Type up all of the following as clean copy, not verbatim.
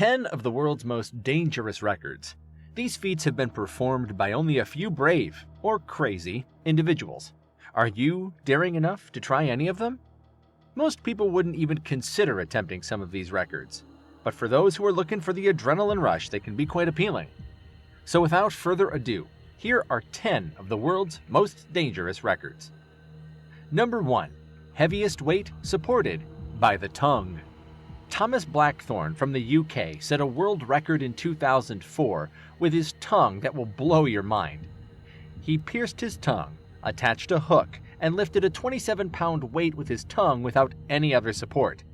10 of the world's most dangerous records. These feats have been performed by only a few brave, or crazy, individuals. Are you daring enough to try any of them? Most people wouldn't even consider attempting some of these records, but for those who are looking for the adrenaline rush, they can be quite appealing. So without further ado, here are 10 of the world's most dangerous records. Number 1. Heaviest weight supported by the tongue. Thomas Blackthorne from the UK set a world record in 2004 with his tongue that will blow your mind. He pierced his tongue, attached a hook, and lifted a 27-pound weight with his tongue without any other support.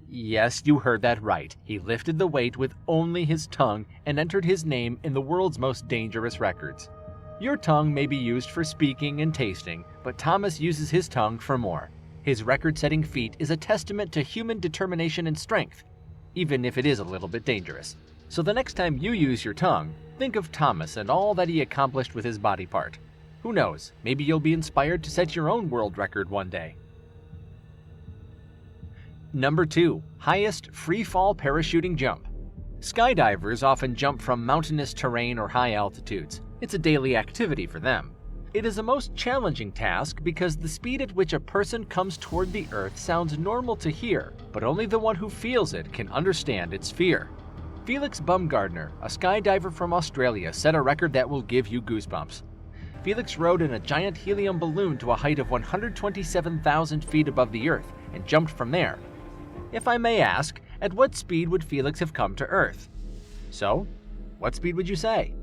Yes, you heard that right. He lifted the weight with only his tongue and entered his name in the world's most dangerous records. Your tongue may be used for speaking and tasting, but Thomas uses his tongue for more. His record-setting feat is a testament to human determination and strength, even if it is a little bit dangerous. So the next time you use your tongue, think of Thomas and all that he accomplished with his body part. Who knows, maybe you'll be inspired to set your own world record one day. Number 2. Highest free-fall parachuting jump. Skydivers often jump from mountainous terrain or high altitudes. It's a daily activity for them. It is a most challenging task because the speed at which a person comes toward the Earth sounds normal to hear, but only the one who feels it can understand its fear. Felix Baumgartner, a skydiver from Australia, set a record that will give you goosebumps. Felix rode in a giant helium balloon to a height of 127,000 feet above the Earth and jumped from there. If I may ask, at what speed would Felix have come to Earth? So, what speed would you say?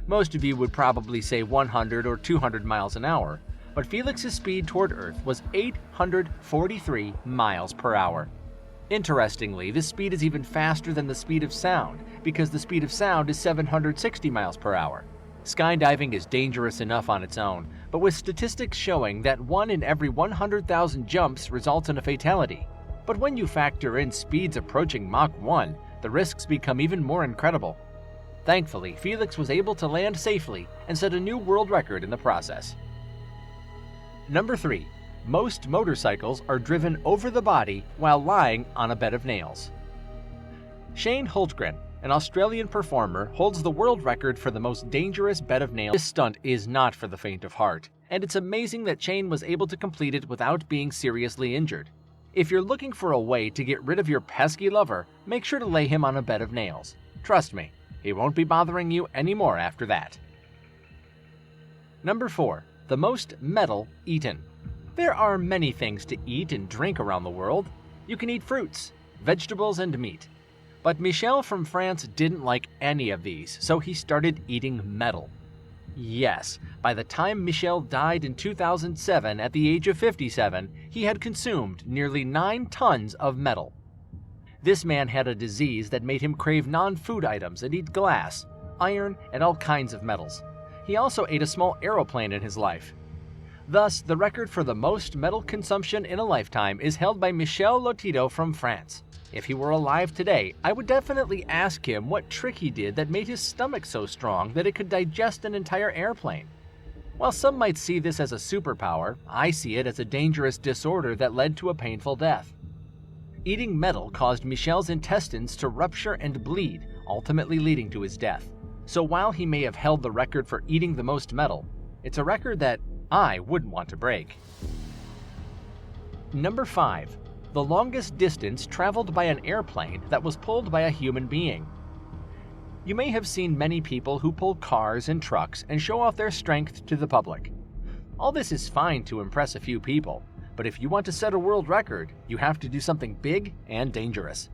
Most of you would probably say 100 or 200 miles an hour, but Felix's speed toward Earth was 843 miles per hour. Interestingly, this speed is even faster than the speed of sound, because the speed of sound is 760 miles per hour. Skydiving is dangerous enough on its own, but with statistics showing that 1 in every 100,000 jumps results in a fatality. But when you factor in speeds approaching Mach 1, the risks become even more incredible. Thankfully, Felix was able to land safely and set a new world record in the process. Number 3. Most motorcycles are driven over the body while lying on a bed of nails. Shane Hultgren, an Australian performer, holds the world record for the most dangerous bed of nails. This stunt is not for the faint of heart, and it's amazing that Shane was able to complete it without being seriously injured. If you're looking for a way to get rid of your pesky lover, make sure to lay him on a bed of nails. Trust me, he won't be bothering you anymore after that. Number 4. The most metal eaten. There are many things to eat and drink around the world. You can eat fruits, vegetables, and meat. But Michel from France didn't like any of these, so he started eating metal. Yes, by the time Michel died in 2007 at the age of 57, he had consumed nearly 9 tons of metal. This man had a disease that made him crave non-food items and eat glass, iron, and all kinds of metals. He also ate a small aeroplane in his life. Thus, the record for the most metal consumption in a lifetime is held by Michel Lotito from France. If he were alive today, I would definitely ask him what trick he did that made his stomach so strong that it could digest an entire airplane. While some might see this as a superpower, I see it as a dangerous disorder that led to a painful death. Eating metal caused Michel's intestines to rupture and bleed, ultimately leading to his death. So while he may have held the record for eating the most metal, it's a record that I wouldn't want to break. Number 5. The longest distance traveled by an airplane that was pulled by a human being. You may have seen many people who pull cars and trucks and show off their strength to the public. All this is fine to impress a few people, but if you want to set a world record, you have to do something big and dangerous.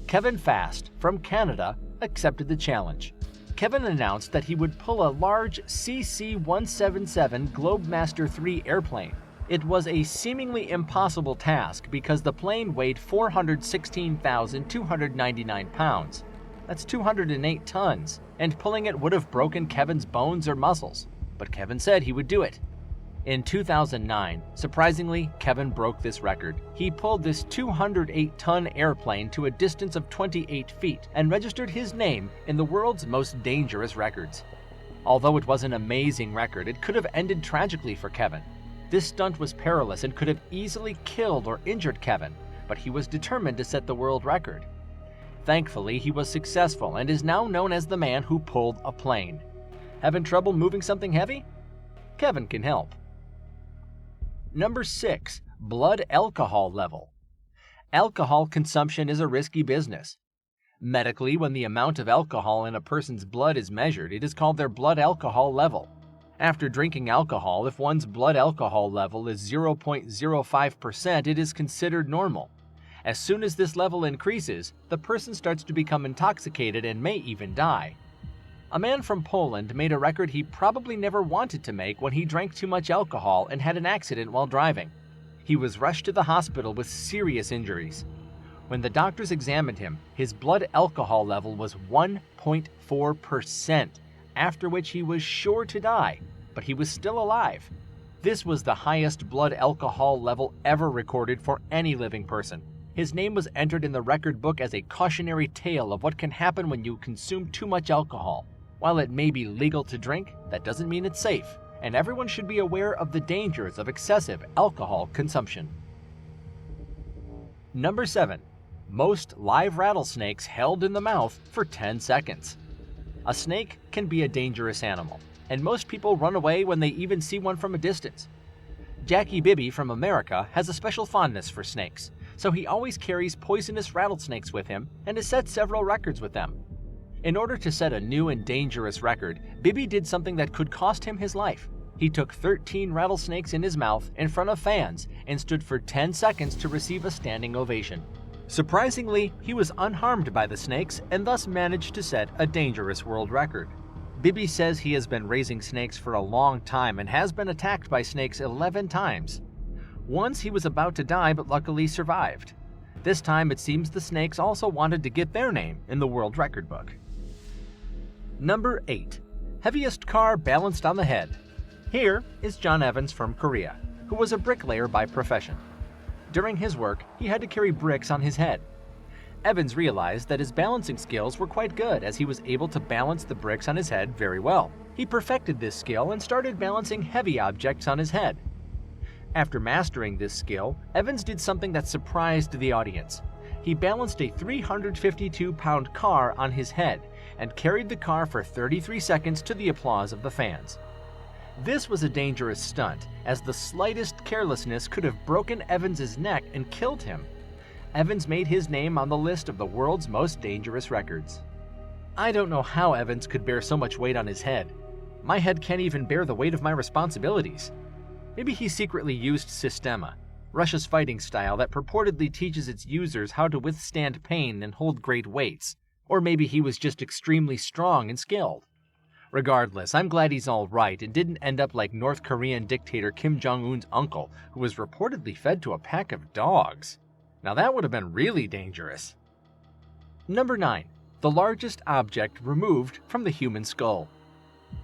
Kevin Fast from Canada accepted the challenge. Kevin announced that he would pull a large CC-177 Globemaster III airplane. It was a seemingly impossible task because the plane weighed 416,299 pounds. That's 208 tons, and pulling it would have broken Kevin's bones or muscles. But Kevin said he would do it. In 2009, surprisingly, Kevin broke this record. He pulled this 208-ton airplane to a distance of 28 feet and registered his name in the world's most dangerous records. Although it was an amazing record, it could have ended tragically for Kevin. This stunt was perilous and could have easily killed or injured Kevin, but he was determined to set the world record. Thankfully, he was successful and is now known as the man who pulled a plane. Having trouble moving something heavy? Kevin can help. Number 6. Blood alcohol level. Alcohol consumption is a risky business. Medically, when the amount of alcohol in a person's blood is measured, it is called their blood alcohol level. After drinking alcohol, if one's blood alcohol level is 0.05%, it is considered normal. As soon as this level increases, the person starts to become intoxicated and may even die. A man from Poland made a record he probably never wanted to make when he drank too much alcohol and had an accident while driving. He was rushed to the hospital with serious injuries. When the doctors examined him, his blood alcohol level was 1.4%, after which he was sure to die, but he was still alive. This was the highest blood alcohol level ever recorded for any living person. His name was entered in the record book as a cautionary tale of what can happen when you consume too much alcohol. While it may be legal to drink, that doesn't mean it's safe, and everyone should be aware of the dangers of excessive alcohol consumption. Number 7. Most live rattlesnakes held in the mouth for 10 seconds. A snake can be a dangerous animal, and most people run away when they even see one from a distance. Jackie Bibby from America has a special fondness for snakes, so he always carries poisonous rattlesnakes with him and has set several records with them. In order to set a new and dangerous record, Bibby did something that could cost him his life. He took 13 rattlesnakes in his mouth in front of fans and stood for 10 seconds to receive a standing ovation. Surprisingly, he was unharmed by the snakes and thus managed to set a dangerous world record. Bibby says he has been raising snakes for a long time and has been attacked by snakes 11 times. Once he was about to die but luckily survived. This time it seems the snakes also wanted to get their name in the world record book. Number 8. Heaviest car balanced on the head. Here is John Evans from Korea, who was a bricklayer by profession. During his work, he had to carry bricks on his head. Evans realized that his balancing skills were quite good as he was able to balance the bricks on his head very well. He perfected this skill and started balancing heavy objects on his head. After mastering this skill, Evans did something that surprised the audience. He balanced a 352-pound car on his head and carried the car for 33 seconds to the applause of the fans. This was a dangerous stunt, as the slightest carelessness could have broken Evans's neck and killed him. Evans made his name on the list of the world's most dangerous records. I don't know how Evans could bear so much weight on his head. My head can't even bear the weight of my responsibilities. Maybe he secretly used Systema, Russia's fighting style that purportedly teaches its users how to withstand pain and hold great weights. Or maybe he was just extremely strong and skilled. Regardless, I'm glad he's all right and didn't end up like North Korean dictator Kim Jong-un's uncle, who was reportedly fed to a pack of dogs. Now that would have been really dangerous. Number 9. The largest object removed from the human skull.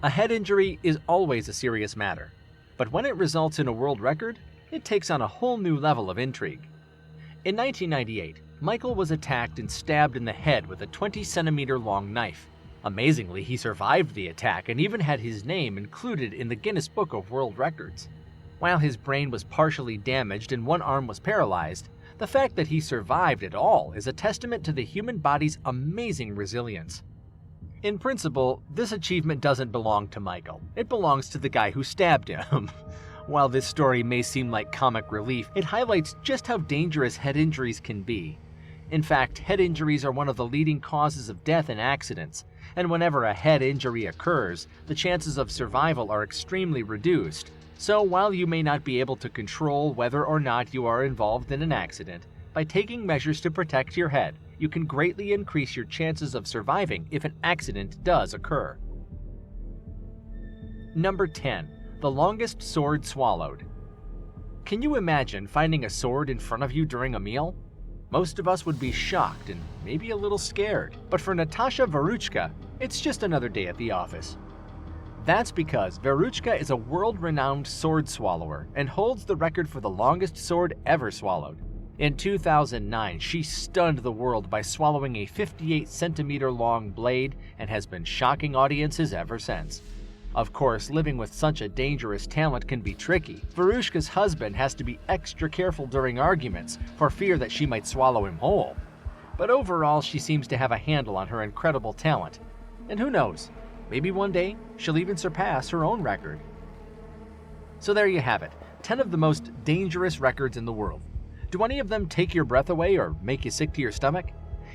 A head injury is always a serious matter, but when it results in a world record, it takes on a whole new level of intrigue. In 1998, Michael was attacked and stabbed in the head with a 20-centimeter long knife. Amazingly, he survived the attack and even had his name included in the Guinness Book of World Records. While his brain was partially damaged and one arm was paralyzed, the fact that he survived at all is a testament to the human body's amazing resilience. In principle, this achievement doesn't belong to Michael. It belongs to the guy who stabbed him. While this story may seem like comic relief, it highlights just how dangerous head injuries can be. In fact, head injuries are one of the leading causes of death in accidents, and whenever a head injury occurs, the chances of survival are extremely reduced. So while you may not be able to control whether or not you are involved in an accident, by taking measures to protect your head, you can greatly increase your chances of surviving if an accident does occur. Number 10. The longest sword swallowed. Can you imagine finding a sword in front of you during a meal? Most of us would be shocked and maybe a little scared, but for Natasha Veruchka, it's just another day at the office. That's because Veruchka is a world-renowned sword swallower and holds the record for the longest sword ever swallowed. In 2009, she stunned the world by swallowing a 58-centimeter-long blade and has been shocking audiences ever since. Of course, living with such a dangerous talent can be tricky. Veruchka's husband has to be extra careful during arguments for fear that she might swallow him whole. but overall she seems to have a handle on her incredible talent. And who knows, maybe one day she'll even surpass her own record. So there you have it, 10 of the most dangerous records in the world. Do any of them take your breath away or make you sick to your stomach?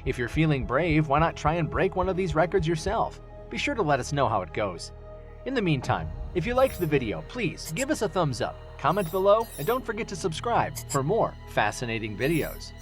If you're feeling brave, why not try and break one of these records yourself? Be sure to let us know how it goes. In the meantime, if you liked the video, please give us a thumbs up, comment below, and don't forget to subscribe for more fascinating videos.